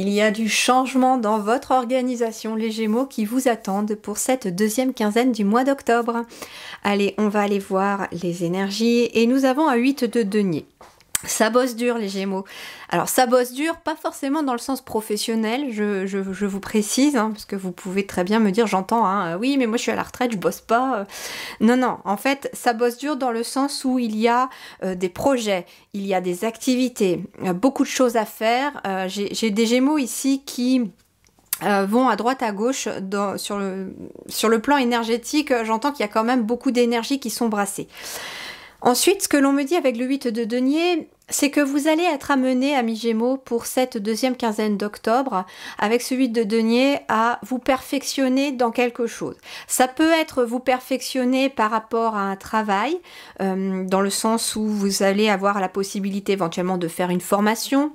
Il y a du changement dans votre organisation, les Gémeaux, qui vous attendent pour cette deuxième quinzaine du mois d'octobre. Allez, on va aller voir les énergies et nous avons un 8 de denier. Ça bosse dur les Gémeaux. Alors ça bosse dur, pas forcément dans le sens professionnel, je vous précise, hein, parce que vous pouvez très bien me dire, j'entends, hein, oui mais moi je suis à la retraite, je bosse pas. Non, non, en fait ça bosse dur dans le sens où il y a des projets, il y a des activités, beaucoup de choses à faire. J'ai des Gémeaux ici qui... vont à droite à gauche sur le plan énergétique. J'entends qu'il y a quand même beaucoup d'énergie qui sont brassées. Ensuite, ce que l'on me dit avec le 8 de denier, c'est que vous allez être amené, amis Gémeaux, pour cette deuxième quinzaine d'octobre, avec ce 8 de denier, à vous perfectionner dans quelque chose. Ça peut être vous perfectionner par rapport à un travail, dans le sens où vous allez avoir la possibilité éventuellement de faire une formation,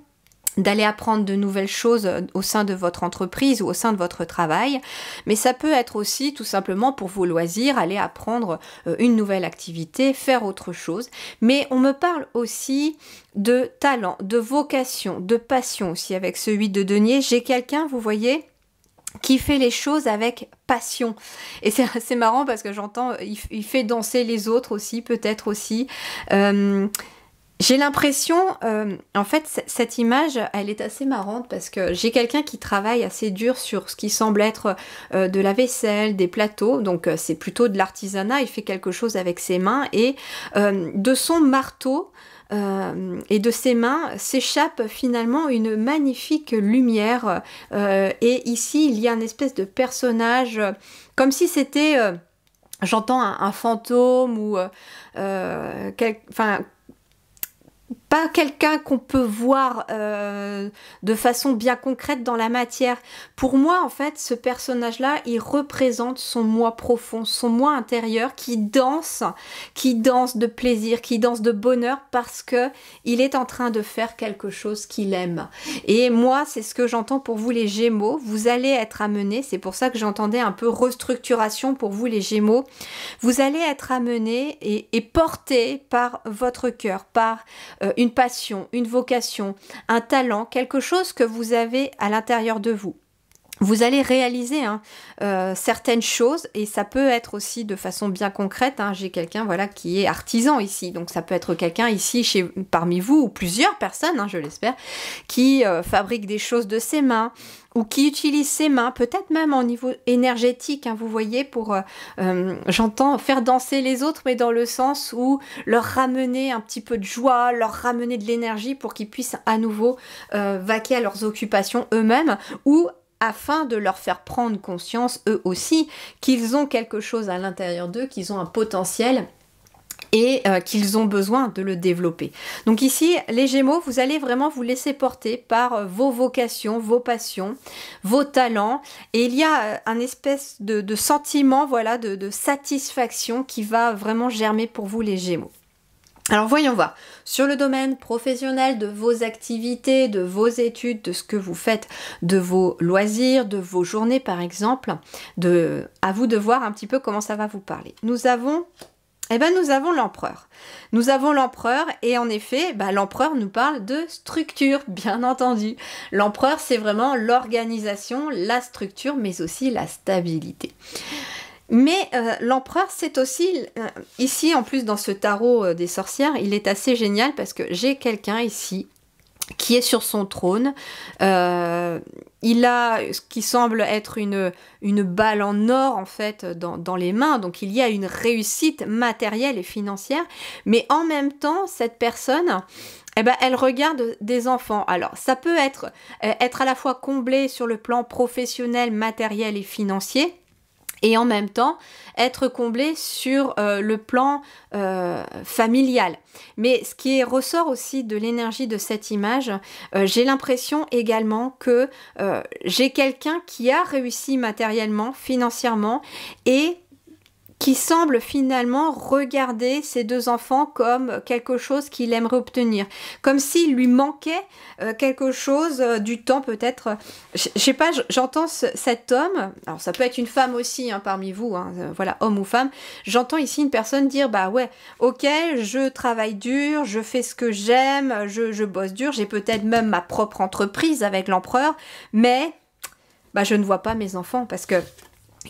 d'aller apprendre de nouvelles choses au sein de votre entreprise ou au sein de votre travail, mais ça peut être aussi tout simplement pour vos loisirs, aller apprendre une nouvelle activité, faire autre chose. Mais on me parle aussi de talent, de vocation, de passion aussi avec ce 8 de denier. J'ai quelqu'un, vous voyez, qui fait les choses avec passion. Et c'est assez marrant parce que j'entends, il fait danser les autres aussi, peut-être aussi. J'ai l'impression, en fait, cette image, elle est assez marrante parce que j'ai quelqu'un qui travaille assez dur sur ce qui semble être de la vaisselle, des plateaux, donc c'est plutôt de l'artisanat, il fait quelque chose avec ses mains et de son marteau et de ses mains s'échappe finalement une magnifique lumière et ici il y a une espèce de personnage, comme si c'était, j'entends un fantôme ou pas quelqu'un qu'on peut voir de façon bien concrète dans la matière. Pour moi, en fait, ce personnage-là, il représente son moi profond, son moi intérieur qui danse de plaisir, qui danse de bonheur parce que il est en train de faire quelque chose qu'il aime. Et moi, c'est ce que j'entends pour vous les Gémeaux. Vous allez être amenés, c'est pour ça que j'entendais un peu restructuration pour vous les Gémeaux. Vous allez être amenés et portés par votre cœur, par une passion, une vocation, un talent, quelque chose que vous avez à l'intérieur de vous. Vous allez réaliser certaines choses et ça peut être aussi de façon bien concrète. J'ai quelqu'un voilà, qui est artisan ici, donc ça peut être quelqu'un ici parmi vous ou plusieurs personnes, je l'espère, qui fabrique des choses de ses mains ou qui utilise ses mains, peut-être même au niveau énergétique, vous voyez, pour, j'entends, faire danser les autres, mais dans le sens où leur ramener un petit peu de joie, leur ramener de l'énergie pour qu'ils puissent à nouveau vaquer à leurs occupations eux-mêmes ou afin de leur faire prendre conscience, eux aussi, qu'ils ont quelque chose à l'intérieur d'eux, qu'ils ont un potentiel et qu'ils ont besoin de le développer. Donc ici, les Gémeaux, vous allez vraiment vous laisser porter par vos vocations, vos passions, vos talents, et il y a un espèce de sentiment, voilà, de satisfaction qui va vraiment germer pour vous les Gémeaux. Alors voyons voir, sur le domaine professionnel de vos activités, de vos études, de ce que vous faites, de vos loisirs, de vos journées par exemple, à vous de voir un petit peu comment ça va vous parler. Nous avons l'empereur. Nous avons l'empereur et en effet, l'empereur nous parle de structure, bien entendu. L'empereur, c'est vraiment l'organisation, la structure, mais aussi la stabilité. Mais l'empereur, c'est aussi, ici en plus dans ce tarot des sorcières, il est assez génial parce que j'ai quelqu'un ici qui est sur son trône. Il a ce qui semble être une balle en or en fait dans les mains, donc il y a une réussite matérielle et financière, mais en même temps, cette personne... elle regarde des enfants. Alors, ça peut être à la fois comblé sur le plan professionnel, matériel et financier, et en même temps être comblé sur le plan familial. Mais ce qui ressort aussi de l'énergie de cette image, j'ai l'impression également que j'ai quelqu'un qui a réussi matériellement, financièrement, et qui semble finalement regarder ses deux enfants comme quelque chose qu'il aimerait obtenir, comme s'il lui manquait quelque chose, du temps peut-être. Je sais pas, j'entends cet homme, alors ça peut être une femme aussi hein, parmi vous, hein, voilà, homme ou femme, j'entends ici une personne dire bah ouais, ok, je travaille dur, je fais ce que j'aime, je bosse dur, j'ai peut-être même ma propre entreprise avec l'empereur, mais bah, je ne vois pas mes enfants parce que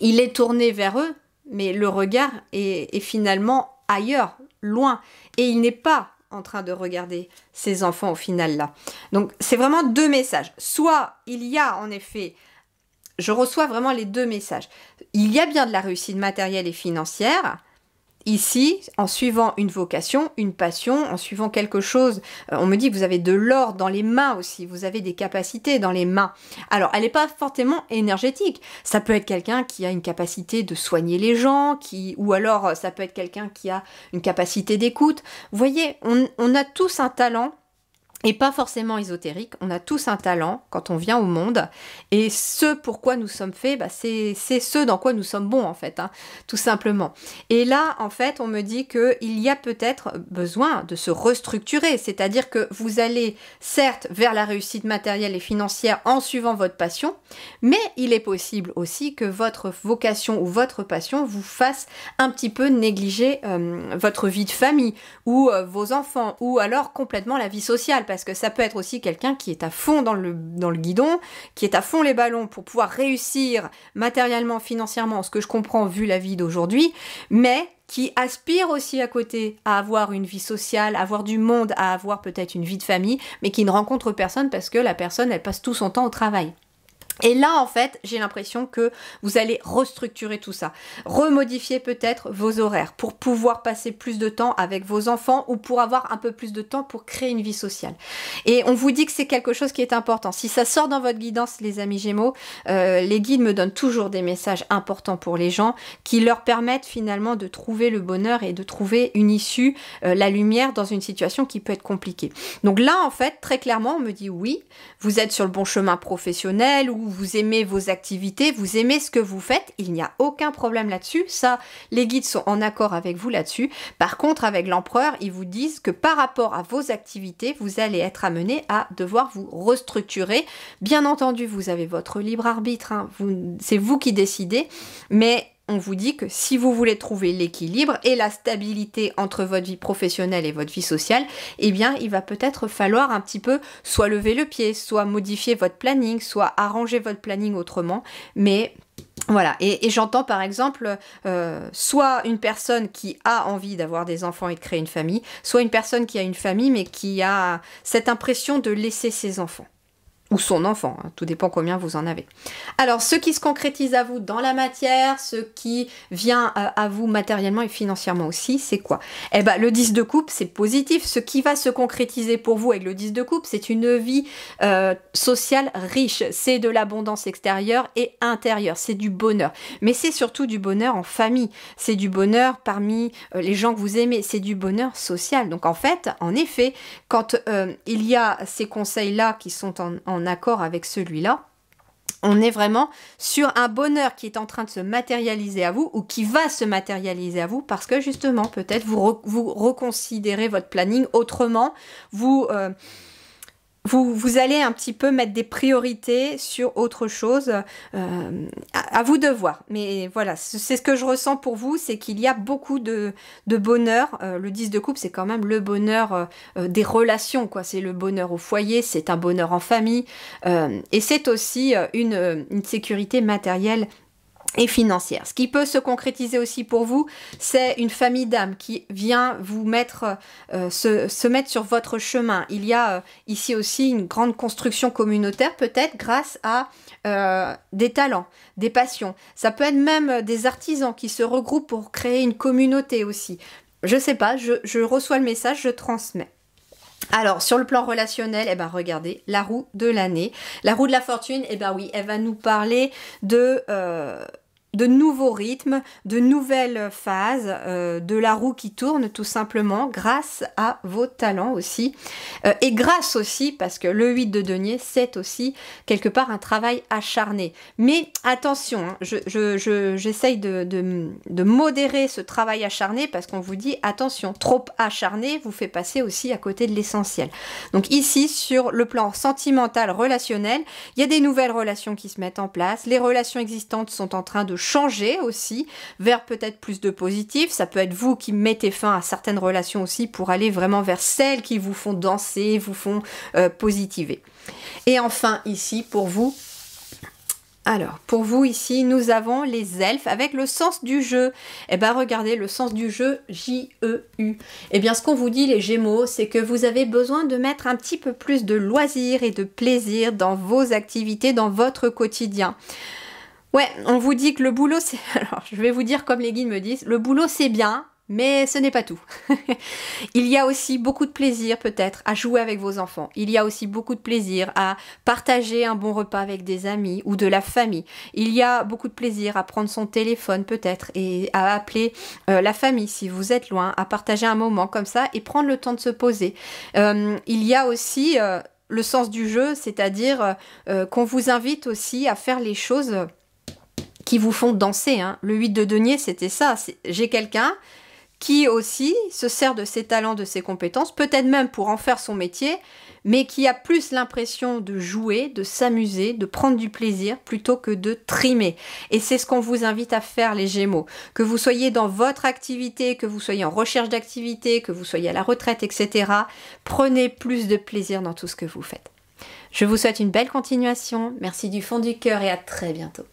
il est tourné vers eux, mais le regard est finalement ailleurs, loin, et il n'est pas en train de regarder ses enfants au final là. Donc c'est vraiment deux messages. Soit il y a en effet, je reçois vraiment les deux messages. Il y a bien de la réussite matérielle et financière, ici, en suivant une vocation, une passion, en suivant quelque chose, on me dit que vous avez de l'or dans les mains aussi, vous avez des capacités dans les mains. Alors, elle n'est pas forcément énergétique. Ça peut être quelqu'un qui a une capacité de soigner les gens, ou alors ça peut être quelqu'un qui a une capacité d'écoute. Vous voyez, on a tous un talent. Et pas forcément ésotérique, on a tous un talent quand on vient au monde, et ce pourquoi nous sommes faits, bah c'est ce dans quoi nous sommes bons en fait, hein, tout simplement. Et là, en fait, on me dit qu'il y a peut-être besoin de se restructurer, c'est-à-dire que vous allez certes vers la réussite matérielle et financière en suivant votre passion, mais il est possible aussi que votre vocation ou votre passion vous fasse un petit peu négliger votre vie de famille, ou vos enfants, ou alors complètement la vie sociale, parce que ça peut être aussi quelqu'un qui est à fond dans le guidon, qui est à fond les ballons pour pouvoir réussir matériellement, financièrement, ce que je comprends vu la vie d'aujourd'hui, mais qui aspire aussi à côté à avoir une vie sociale, à avoir du monde, à avoir peut-être une vie de famille, mais qui ne rencontre personne parce que la personne, elle passe tout son temps au travail. Et là, en fait, j'ai l'impression que vous allez restructurer tout ça, remodifier peut-être vos horaires pour pouvoir passer plus de temps avec vos enfants ou pour avoir un peu plus de temps pour créer une vie sociale. Et on vous dit que c'est quelque chose qui est important. Si ça sort dans votre guidance, les amis Gémeaux, les guides me donnent toujours des messages importants pour les gens qui leur permettent finalement de trouver le bonheur et de trouver une issue, la lumière dans une situation qui peut être compliquée. Donc là, en fait, très clairement, on me dit oui, vous êtes sur le bon chemin professionnel ou vous aimez vos activités, vous aimez ce que vous faites, il n'y a aucun problème là-dessus. Ça, les guides sont en accord avec vous là-dessus. Par contre, avec l'empereur, ils vous disent que par rapport à vos activités, vous allez être amené à devoir vous restructurer. Bien entendu, vous avez votre libre arbitre, hein, c'est vous qui décidez, mais on vous dit que si vous voulez trouver l'équilibre et la stabilité entre votre vie professionnelle et votre vie sociale, eh bien, il va peut-être falloir un petit peu soit lever le pied, soit modifier votre planning, soit arranger votre planning autrement. Mais voilà, et j'entends par exemple soit une personne qui a envie d'avoir des enfants et de créer une famille, soit une personne qui a une famille mais qui a cette impression de laisser ses enfants. Ou son enfant, hein, tout dépend combien vous en avez. Alors, ce qui se concrétise à vous dans la matière, ce qui vient à vous matériellement et financièrement aussi, c'est quoi? Eh ben, le 10 de coupe, c'est positif. Ce qui va se concrétiser pour vous avec le 10 de coupe, c'est une vie sociale riche. C'est de l'abondance extérieure et intérieure. C'est du bonheur. Mais c'est surtout du bonheur en famille. C'est du bonheur parmi les gens que vous aimez. C'est du bonheur social. Donc, en fait, en effet, quand il y a ces conseils-là qui sont en accord avec celui-là, on est vraiment sur un bonheur qui est en train de se matérialiser à vous ou qui va se matérialiser à vous parce que justement, peut-être vous reconsidérez votre planning autrement, vous allez un petit peu mettre des priorités sur autre chose, à vous de voir. Mais voilà, c'est ce que je ressens pour vous, c'est qu'il y a beaucoup de bonheur. Le 10 de coupe, c'est quand même le bonheur des relations, quoi. C'est le bonheur au foyer, c'est un bonheur en famille, et c'est aussi une sécurité matérielle et financière. Ce qui peut se concrétiser aussi pour vous, c'est une famille d'âmes qui vient vous mettre, se mettre sur votre chemin. Il y a ici aussi une grande construction communautaire, peut-être grâce à des talents, des passions. Ça peut être même des artisans qui se regroupent pour créer une communauté aussi. Je sais pas, je reçois le message, je transmets. Alors, sur le plan relationnel, eh ben, regardez, la roue de l'année. La roue de la fortune, eh ben oui, elle va nous parler de de nouveaux rythmes, de nouvelles phases, de la roue qui tourne tout simplement grâce à vos talents aussi. Et grâce aussi, parce que le 8 de denier, c'est aussi quelque part un travail acharné. Mais attention, hein, j'essaye de modérer ce travail acharné parce qu'on vous dit attention, trop acharné vous fait passer aussi à côté de l'essentiel. Donc ici, sur le plan sentimental, relationnel, il y a des nouvelles relations qui se mettent en place. Les relations existantes sont en train de changer aussi vers peut-être plus de positif. Ça peut être vous qui mettez fin à certaines relations aussi pour aller vraiment vers celles qui vous font danser, vous font positiver. Et enfin ici pour vous, alors, pour vous ici, nous avons les elfes avec le sens du jeu. Eh bien, regardez, le sens du jeu, J-E-U. Eh bien, ce qu'on vous dit, les Gémeaux, c'est que vous avez besoin de mettre un petit peu plus de loisirs et de plaisir dans vos activités, dans votre quotidien. Ouais, on vous dit que le boulot, c'est... Alors, je vais vous dire comme les guides me disent, le boulot, c'est bien, mais ce n'est pas tout. Il y a aussi beaucoup de plaisir peut-être à jouer avec vos enfants. Il y a aussi beaucoup de plaisir à partager un bon repas avec des amis ou de la famille. Il y a beaucoup de plaisir à prendre son téléphone peut-être et à appeler la famille si vous êtes loin, à partager un moment comme ça et prendre le temps de se poser. Il y a aussi le sens du jeu, c'est-à-dire qu'on vous invite aussi à faire les choses qui vous font danser. Hein. Le 8 de denier, c'était ça. J'ai quelqu'un qui aussi se sert de ses talents, de ses compétences, peut-être même pour en faire son métier, mais qui a plus l'impression de jouer, de s'amuser, de prendre du plaisir, plutôt que de trimer. Et c'est ce qu'on vous invite à faire, les Gémeaux. Que vous soyez dans votre activité, que vous soyez en recherche d'activité, que vous soyez à la retraite, etc., prenez plus de plaisir dans tout ce que vous faites. Je vous souhaite une belle continuation. Merci du fond du cœur et à très bientôt.